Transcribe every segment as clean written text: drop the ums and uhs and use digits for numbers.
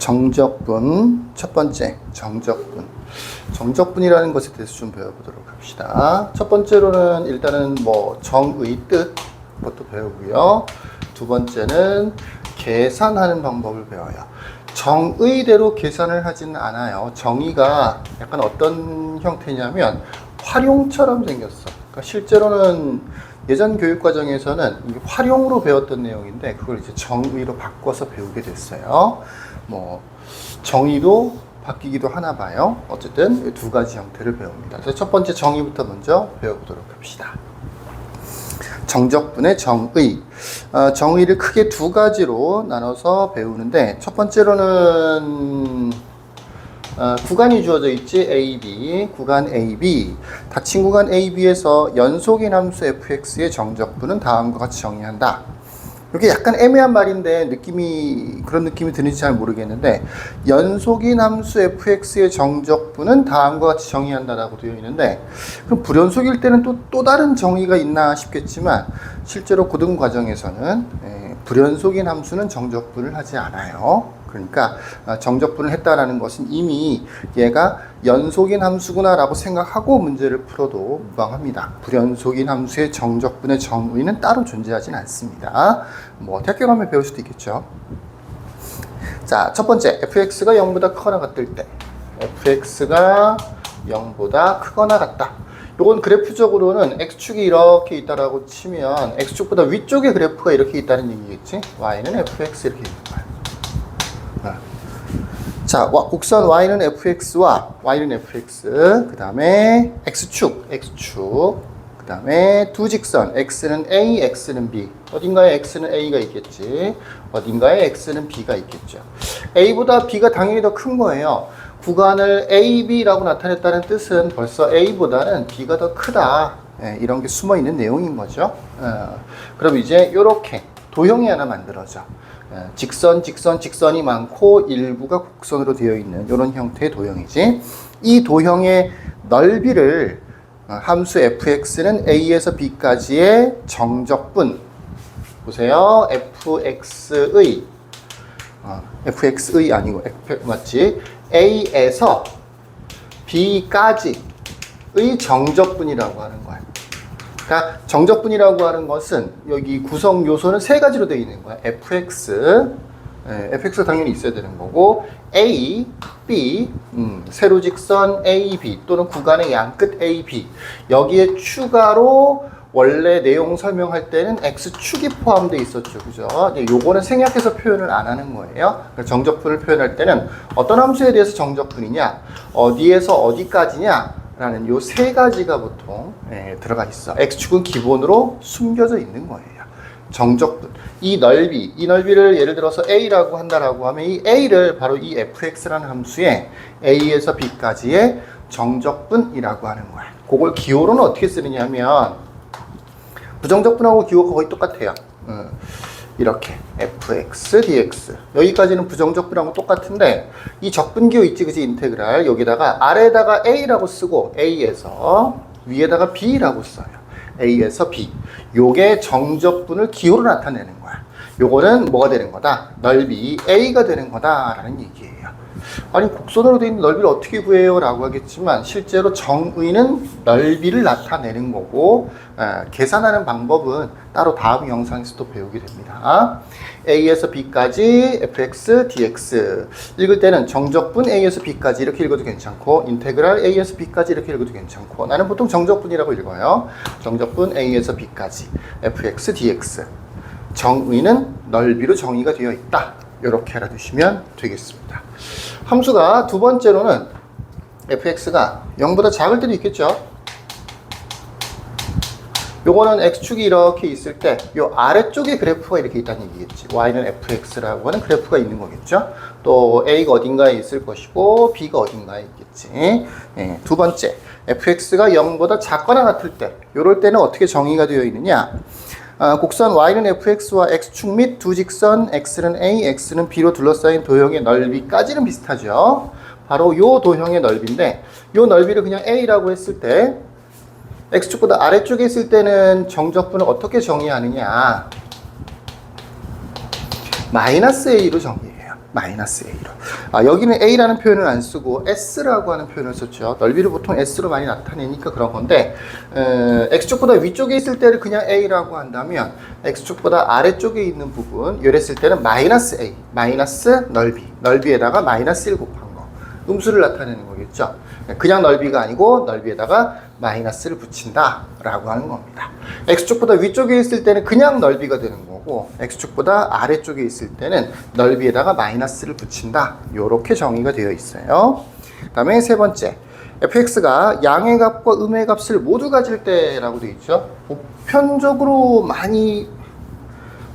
정적분, 첫 번째 정적분. 정적분이라는 것에 대해서 좀 배워보도록 합시다. 첫 번째로는 일단은 뭐 정의 뜻, 그것도 배우고요. 두 번째는 계산하는 방법을 배워요. 정의대로 계산을 하지는 않아요. 정의가 약간 어떤 형태냐면 활용처럼 생겼어. 그러니까 실제로는 예전 교육과정에서는 이게 활용으로 배웠던 내용인데 그걸 이제 정의로 바꿔서 배우게 됐어요. 뭐 정의도 바뀌기도 하나 봐요. 어쨌든 두 가지 형태를 배웁니다. 그래서 첫 번째 정의부터 먼저 배워보도록 합시다. 정적분의 정의. 정의를 크게 두 가지로 나눠서 배우는데 첫 번째로는 구간이 주어져 있지. A, B, 구간 A, B. 닫힌 구간 A, B에서 연속인 함수 fx의 정적분은 다음과 같이 정의한다. 이게 약간 애매한 말인데 그런 느낌이 드는지 잘 모르겠는데, 연속인 함수 fx의 정적분은 다음과 같이 정의한다라고 되어 있는데, 그럼 불연속일 때는 또 다른 정의가 있나 싶겠지만 실제로 고등 과정에서는 불연속인 함수는 정적분을 하지 않아요. 그러니까 정적분을 했다라는 것은 이미 얘가 연속인 함수구나 라고 생각하고 문제를 풀어도 무방합니다. 불연속인 함수의 정적분의 정의는 따로 존재하진 않습니다. 뭐 대학교 가면 배울 수도 있겠죠. 자, 첫 번째, fx가 0보다 크거나 같을 때. fx가 0보다 크거나 같다. 요건 그래프적으로는 x축이 이렇게 있다라고 치면 x축보다 위쪽에 그래프가 이렇게 있다는 얘기겠지. y는 fx 이렇게 있는 거야. 자, 곡선 y는 fx와 y는 fx, 그 다음에 x축, 그 다음에 두 직선 x는 a, x는 b. 어딘가에 x는 a가 있겠지. 어딘가에 x는 b가 있겠죠. a보다 b가 당연히 더 큰 거예요. 구간을 a, b라고 나타냈다는 뜻은 벌써 a보다는 b가 더 크다. 이런 게 숨어 있는 내용인 거죠. 그럼 이제 이렇게 도형이 하나 만들어져. 직선이 많고 일부가 곡선으로 되어 있는 이런 형태의 도형이지. 이 도형의 넓이를 함수 fx는 a에서 b까지의 정적분, 보세요. fx의 아니고 맞지? a에서 b까지의 정적분이라고 하는 거야. 그러니까 정적분이라고 하는 것은 여기 구성 요소는 세 가지로 되어 있는 거야. fx가 당연히 있어야 되는 거고, a, b, 세로 직선 a, b 또는 구간의 양끝 a, b. 여기에 추가로 원래 내용 설명할 때는 x축이 포함되어 있었죠. 그죠? 요거는 생략해서 표현을 안 하는 거예요. 정적분을 표현할 때는 어떤 함수에 대해서 정적분이냐, 어디에서 어디까지냐 라는 요 세 가지가 보통 들어가 있어. x축은 기본으로 숨겨져 있는 거예요. 정적분. 이 넓이를 예를 들어서 a라고 한다라고 하면 이 a를 바로 이 fx라는 함수에 a에서 b까지의 정적분이라고 하는 거야. 그걸 기호로는 어떻게 쓰느냐 하면 부정적분하고 기호가 거의 똑같아요. 이렇게 fx dx 여기까지는 부정적분하고 똑같은데 이 적분기호 있지, 그지? 인테그랄 여기다가 아래에다가 a라고 쓰고 a에서 위에다가 b라고 써요. a에서 b. 요게 정적분을 기호로 나타내는 거야. 요거는 뭐가 되는 거다? 넓이 a가 되는 거다라는 얘기예요. 아니, 곡선으로 되어 있는 넓이를 어떻게 구해요? 라고 하겠지만 실제로 정의는 넓이를 나타내는 거고, 계산하는 방법은 따로 다음 영상에서도 배우게 됩니다. a에서 b까지 fx dx 읽을 때는 정적분 a에서 b까지 이렇게 읽어도 괜찮고, 인테그랄 a에서 b까지 이렇게 읽어도 괜찮고, 나는 보통 정적분이라고 읽어요. 정적분 a에서 b까지 fx dx. 정의는 넓이로 정의가 되어 있다. 이렇게 알아두시면 되겠습니다. 함수가 두 번째로는 fx가 0보다 작을 때도 있겠죠. 요거는 x축이 이렇게 있을 때 요 아래쪽에 그래프가 이렇게 있다는 얘기겠지. y는 fx라고 하는 그래프가 있는 거겠죠. 또 a가 어딘가에 있을 것이고 b가 어딘가에 있겠지. 두 번째, fx가 0보다 작거나 같을 때, 요럴 때는 어떻게 정의가 되어 있느냐. 곡선 y는 fx와 x축 및 두 직선 x는 a, x는 b로 둘러싸인 도형의 넓이까지는 비슷하죠. 바로 요 도형의 넓이인데, 요 넓이를 그냥 a라고 했을 때 x축보다 아래쪽에 있을 때는 정적분을 어떻게 정의하느냐. 마이너스 a로 정의해요. 마이너스 A로. 여기는 A라는 표현을 안 쓰고 S라고 하는 표현을 썼죠. 넓이를 보통 S로 많이 나타내니까 그런 건데, X축보다 위쪽에 있을 때를 그냥 A라고 한다면, X축보다 아래쪽에 있는 부분, 이랬을 때는 마이너스 A, 마이너스 넓이에다가 마이너스 1 곱한 거. 음수를 나타내는 거겠죠. 그냥 넓이가 아니고 넓이에다가 마이너스를 붙인다 라고 하는 겁니다. X축보다 위쪽에 있을 때는 그냥 넓이가 되는 거고, X축보다 아래쪽에 있을 때는 넓이에다가 마이너스를 붙인다, 이렇게 정의가 되어 있어요. 그 다음에 세 번째, fx가 양의 값과 음의 값을 모두 가질 때라고 되어 있죠. 보편적으로 많이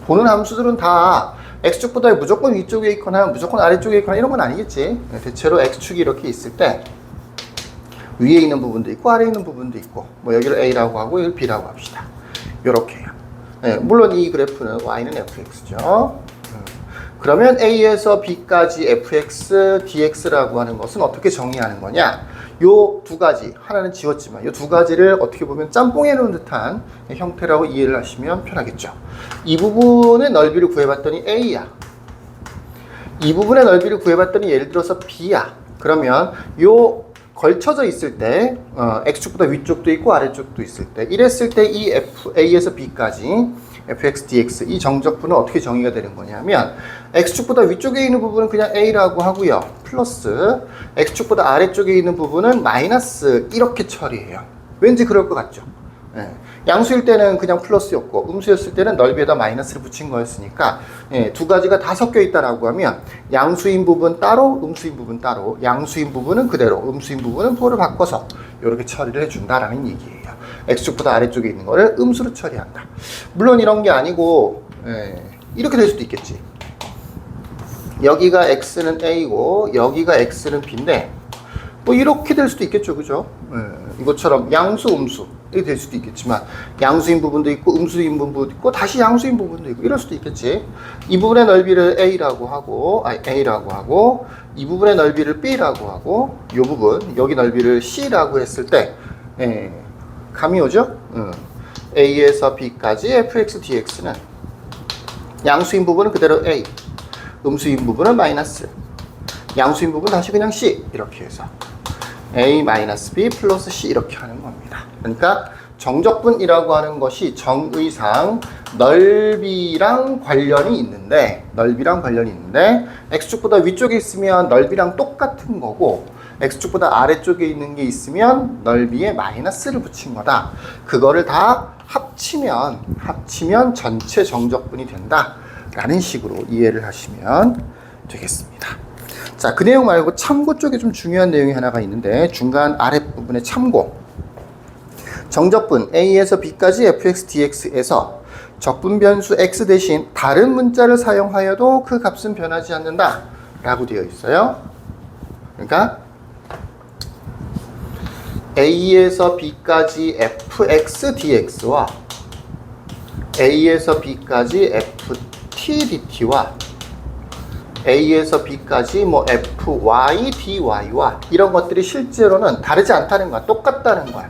보는 함수들은 다 X축보다 무조건 위쪽에 있거나 무조건 아래쪽에 있거나 이런 건 아니겠지. 대체로 X축이 이렇게 있을 때 위에 있는 부분도 있고 아래에 있는 부분도 있고, 뭐 여기를 A라고 하고 여기를 B라고 합시다. 요렇게요. 물론 이 그래프는 Y는 fx죠. 그러면 A에서 B까지 fx, dx라고 하는 것은 어떻게 정의하는 거냐? 요 두 가지, 하나는 지웠지만 요 두 가지를 어떻게 보면 짬뽕해 놓은 듯한 형태라고 이해를 하시면 편하겠죠. 이 부분의 넓이를 구해봤더니 A야. 이 부분의 넓이를 구해봤더니 예를 들어서 B야. 그러면 요 걸쳐져 있을 때, X축보다 위쪽도 있고 아래쪽도 있을 때, 이랬을 때 이 A에서 B까지 fx, dx 이 정적분은 어떻게 정의가 되는 거냐면, X축보다 위쪽에 있는 부분은 그냥 A라고 하고요. 플러스 X축보다 아래쪽에 있는 부분은 마이너스 이렇게 처리해요. 왠지 그럴 것 같죠? 양수일 때는 그냥 플러스였고 음수였을 때는 넓이에다 마이너스를 붙인 거였으니까, 두 가지가 다 섞여 있다라고 하면 양수인 부분 따로, 음수인 부분 따로, 양수인 부분은 그대로, 음수인 부분은 부호를 바꿔서 이렇게 처리를 해준다라는 얘기예요. X축보다 아래쪽에 있는 거를 음수로 처리한다. 물론 이런 게 아니고 이렇게 될 수도 있겠지. 여기가 X는 A고 여기가 X는 B인데 뭐 이렇게 될 수도 있겠죠, 그죠? 이것처럼 양수, 음수 이렇게 될 수도 있겠지만, 양수인 부분도 있고 음수인 부분도 있고 다시 양수인 부분도 있고 이럴 수도 있겠지. 이 부분의 넓이를 A라고 하고 이 부분의 넓이를 B라고 하고 이 부분 여기 넓이를 C라고 했을 때 감이 오죠? A에서 B까지 fx, dx는 양수인 부분은 그대로 A, 음수인 부분은 마이너스, 양수인 부분 다시 그냥 C 이렇게 해서 A 마이너스 B 플러스 C 이렇게 하는 겁니다. 그러니까 정적분이라고 하는 것이 정의상 넓이랑 관련이 있는데 X축보다 위쪽에 있으면 넓이랑 똑같은 거고, X축보다 아래쪽에 있는 게 있으면 넓이에 마이너스를 붙인 거다. 그거를 다 합치면 전체 정적분이 된다 라는 식으로 이해를 하시면 되겠습니다. 자, 그 내용 말고 참고 쪽에 좀 중요한 내용이 하나가 있는데, 중간 아랫부분에 참고. 정적분 A에서 B까지 fx, dx에서 적분 변수 x 대신 다른 문자를 사용하여도 그 값은 변하지 않는다 라고 되어 있어요. 그러니까 A에서 B까지 fx, dx와 A에서 B까지 ft, dt와 A에서 B까지 뭐 fy, dy와 이런 것들이 실제로는 다르지 않다는 거야. 똑같다는 거야.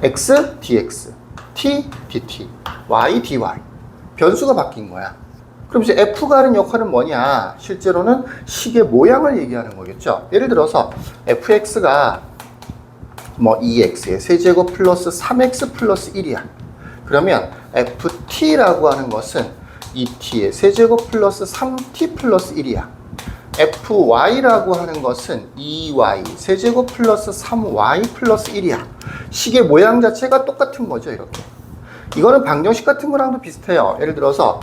x, dx, t, dt, y, dy. 변수가 바뀐 거야. 그럼 이제 f가 하는 역할은 뭐냐? 실제로는 식의 모양을 얘기하는 거겠죠. 예를 들어서 fx가 뭐 2x의 세제곱 플러스 3x 플러스 1이야. 그러면 ft라고 하는 것은 2t의 세제곱 플러스 3t 플러스 1이야. fy라고 하는 것은 2y 세제곱 플러스 3y 플러스 1이야. 식의 모양 자체가 똑같은 거죠, 이렇게. 이거는 방정식 같은 거랑도 비슷해요. 예를 들어서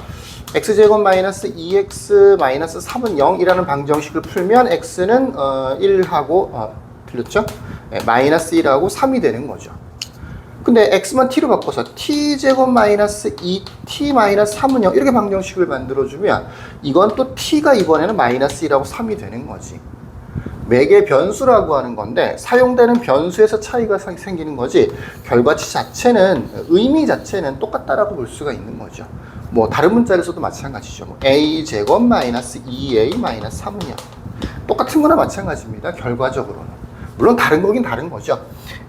x제곱 마이너스 2x 마이너스 3은 0이라는 방정식을 풀면 x는 1하고 틀렸죠? 마이너스 1하고 3이 되는 거죠. 근데 x만 t로 바꿔서 t제곱 마이너스 2t 마이너스 3은 0 이렇게 방정식을 만들어주면 이건 또 t가 이번에는 마이너스 1하고 3이 되는 거지. 매개 변수라고 하는 건데 사용되는 변수에서 차이가 생기는 거지, 결과치 자체는, 의미 자체는 똑같다라고 볼 수가 있는 거죠. 뭐 다른 문자를 써도 마찬가지죠. 뭐 a제곱 마이너스 2a 마이너스 3은 0 똑같은 거나 마찬가지입니다. 결과적으로는. 물론 다른 거긴 다른 거죠.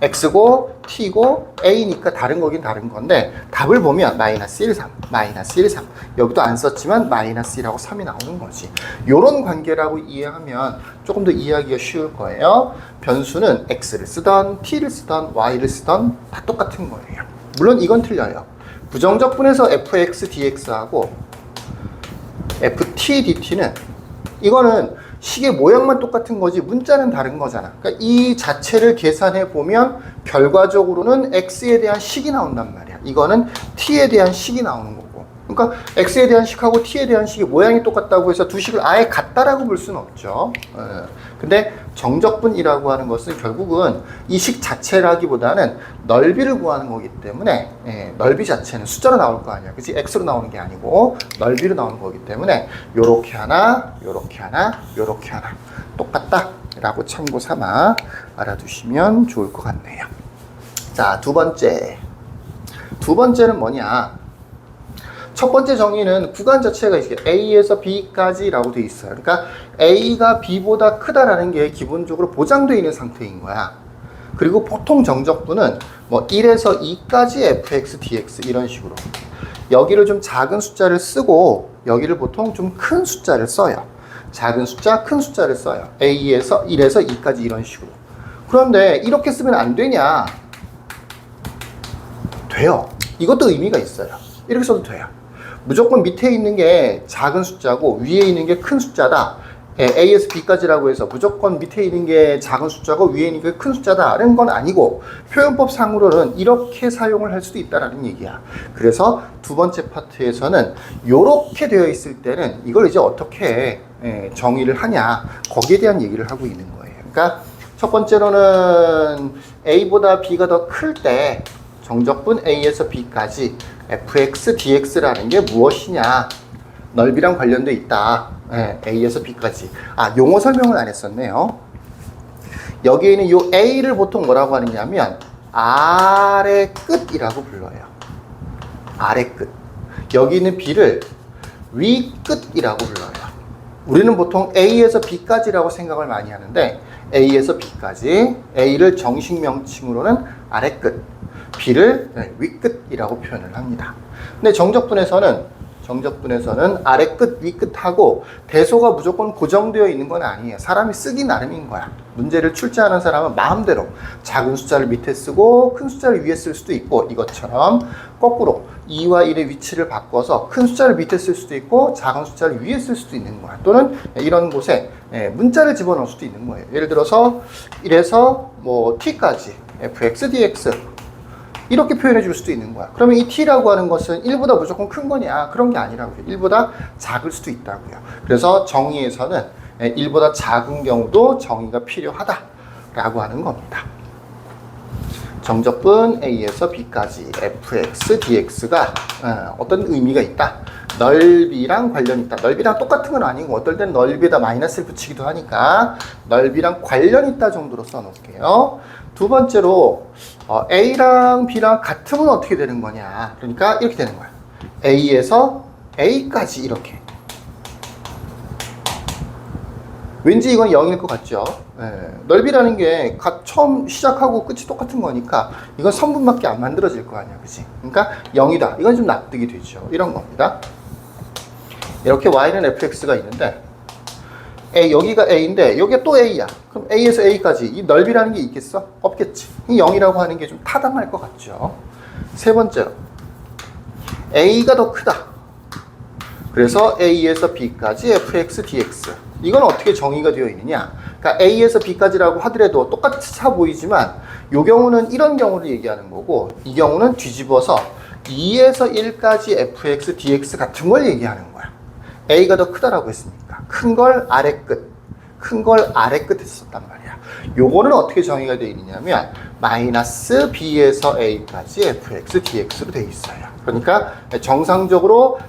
x고 t고 a니까 다른 거긴 다른 건데 답을 보면 마이너스 1, 3, 마이너스 1, 3 여기도 안 썼지만 마이너스 1하고 3이 나오는 거지. 요런 관계라고 이해하면 조금 더 이해하기가 쉬울 거예요. 변수는 x를 쓰던 t를 쓰던 y를 쓰던 다 똑같은 거예요. 물론 이건 틀려요. 부정적분에서 fx dx하고 ft dt는 이거는 식의 모양만 똑같은 거지 문자는 다른 거잖아. 그러니까 이 자체를 계산해 보면 결과적으로는 x에 대한 식이 나온단 말이야. 이거는 t에 대한 식이 나오는 거고. 그러니까 x에 대한 식하고 t에 대한 식이 모양이 똑같다고 해서 두 식을 아예 같다라고 볼 수는 없죠. 근데 정적분이라고 하는 것은 결국은 이 식 자체라기보다는 넓이를 구하는 거기 때문에 넓이 자체는 숫자로 나올 거 아니야. 그치? x로 나오는 게 아니고 넓이로 나오는 거기 때문에 요렇게 하나, 요렇게 하나, 요렇게 하나 똑같다 라고 참고 삼아 알아두시면 좋을 것 같네요. 자, 두 번째는 뭐냐? 첫 번째 정의는 구간 자체가 이렇게 A에서 B까지 라고 되어 있어요. 그러니까 A가 B보다 크다라는 게 기본적으로 보장되어 있는 상태인 거야. 그리고 보통 정적분은 뭐 1에서 2까지 fx, dx 이런 식으로. 여기를 좀 작은 숫자를 쓰고 여기를 보통 좀 큰 숫자를 써요. 작은 숫자, 큰 숫자를 써요. A에서 1에서 2까지 이런 식으로. 그런데 이렇게 쓰면 안 되냐? 돼요. 이것도 의미가 있어요. 이렇게 써도 돼요. 무조건 밑에 있는 게 작은 숫자고 위에 있는 게 큰 숫자다. A에서 B까지라고 해서 무조건 밑에 있는 게 작은 숫자고 위에 있는 게 큰 숫자다라는 건 아니고 표현법 상으로는 이렇게 사용을 할 수도 있다라는 얘기야. 그래서 두 번째 파트에서는 이렇게 되어 있을 때는 이걸 이제 어떻게 정의를 하냐 거기에 대한 얘기를 하고 있는 거예요. 그러니까 첫 번째로는 A보다 B가 더 클 때 정적분 A에서 B까지 fx, dx라는 게 무엇이냐 넓이랑 관련돼 있다. A에서 B까지. 용어 설명을 안 했었네요. 여기에 있는 요 A를 보통 뭐라고 하느냐면 아래 끝이라고 불러요. 아래 끝. 여기 있는 B를 위 끝이라고 불러요. 우리는 보통 A에서 B까지라고 생각을 많이 하는데 A에서 B까지, A를 정식 명칭으로는 아래 끝, B를 위 끝이라고 표현을 합니다. 근데 정적분에서는 아래 끝, 위 끝하고 대소가 무조건 고정되어 있는 건 아니에요. 사람이 쓰기 나름인 거야. 문제를 출제하는 사람은 마음대로 작은 숫자를 밑에 쓰고 큰 숫자를 위에 쓸 수도 있고 이것처럼 거꾸로 2와 1의 위치를 바꿔서 큰 숫자를 밑에 쓸 수도 있고 작은 숫자를 위에 쓸 수도 있는 거야. 또는 이런 곳에 문자를 집어넣을 수도 있는 거예요. 예를 들어서 1에서 뭐 t까지 fx, dx 이렇게 표현해 줄 수도 있는 거야. 그러면 이 t라고 하는 것은 1보다 무조건 큰 거냐? 그런 게 아니라고요. 1보다 작을 수도 있다고요. 그래서 정의에서는 1보다 작은 경우도 정의가 필요하다라고 하는 겁니다. 정적분 A에서 B까지 fx, dx가 어떤 의미가 있다. 넓이랑 관련이 있다. 넓이랑 똑같은 건 아니고 어떨 땐 넓이에다 마이너스를 붙이기도 하니까 넓이랑 관련이 있다 정도로 써놓을게요. 두 번째로 A랑 B랑 같으면 어떻게 되는 거냐. 그러니까 이렇게 되는 거야. A에서 A까지 이렇게. 왠지 이건 0일 것 같죠. 넓이라는 게 처음 시작하고 끝이 똑같은 거니까 이건 성분밖에 안 만들어질 거 아니야. 그치? 그러니까 0이다. 이건 좀 납득이 되죠. 이런 겁니다. 이렇게 Y는 fx가 있는데 여기가 A인데 여기가 또 A야. 그럼 A에서 A까지 이 넓이라는 게 있겠어? 없겠지. 이 0이라고 하는 게 좀 타당할 것 같죠. 세 번째로 A가 더 크다. 그래서 A에서 B까지 fx, dx. 이건 어떻게 정의가 되어 있느냐? 그러니까 A에서 B까지라고 하더라도 똑같아 보이지만 이 경우는 이런 경우를 얘기하는 거고 이 경우는 뒤집어서 2에서 1까지 fx, dx 같은 걸 얘기하는 거야. A가 더 크다라고 했으니까 큰 걸 아래 끝, 큰 걸 아래 끝에 썼단 말이야. 요거는 어떻게 정의가 되어 있느냐면 마이너스 B에서 A까지 fx, dx로 되어 있어요. 그러니까 정상적으로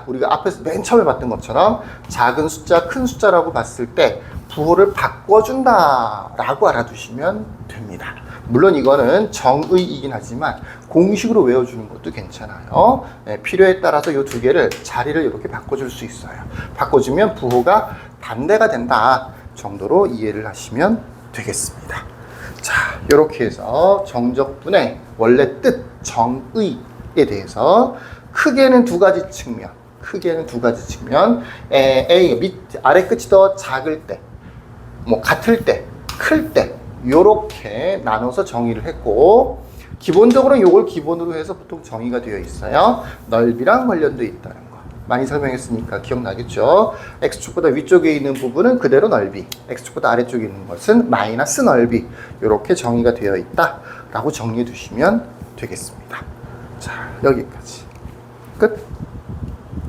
우리가 앞에서 맨 처음에 봤던 것처럼 작은 숫자, 큰 숫자라고 봤을 때 부호를 바꿔준다라고 알아두시면 됩니다. 물론 이거는 정의이긴 하지만 공식으로 외워주는 것도 괜찮아요. 필요에 따라서 이 두 개를 자리를 이렇게 바꿔줄 수 있어요. 바꿔주면 부호가 반대가 된다 정도로 이해를 하시면 되겠습니다. 자, 이렇게 해서 정적분의 원래 뜻, 정의에 대해서 크게는 두 가지 측면, A, 아래 끝이 더 작을 때, 뭐 같을 때, 클 때, 요렇게 나눠서 정의를 했고, 기본적으로 요걸 기본으로 해서 보통 정의가 되어 있어요. 넓이랑 관련도 있다는 거. 많이 설명했으니까 기억나겠죠? X축보다 위쪽에 있는 부분은 그대로 넓이, X축보다 아래쪽에 있는 것은 마이너스 넓이. 요렇게 정의가 되어 있다 라고 정리해 두시면 되겠습니다. 자, 여기까지. 끝.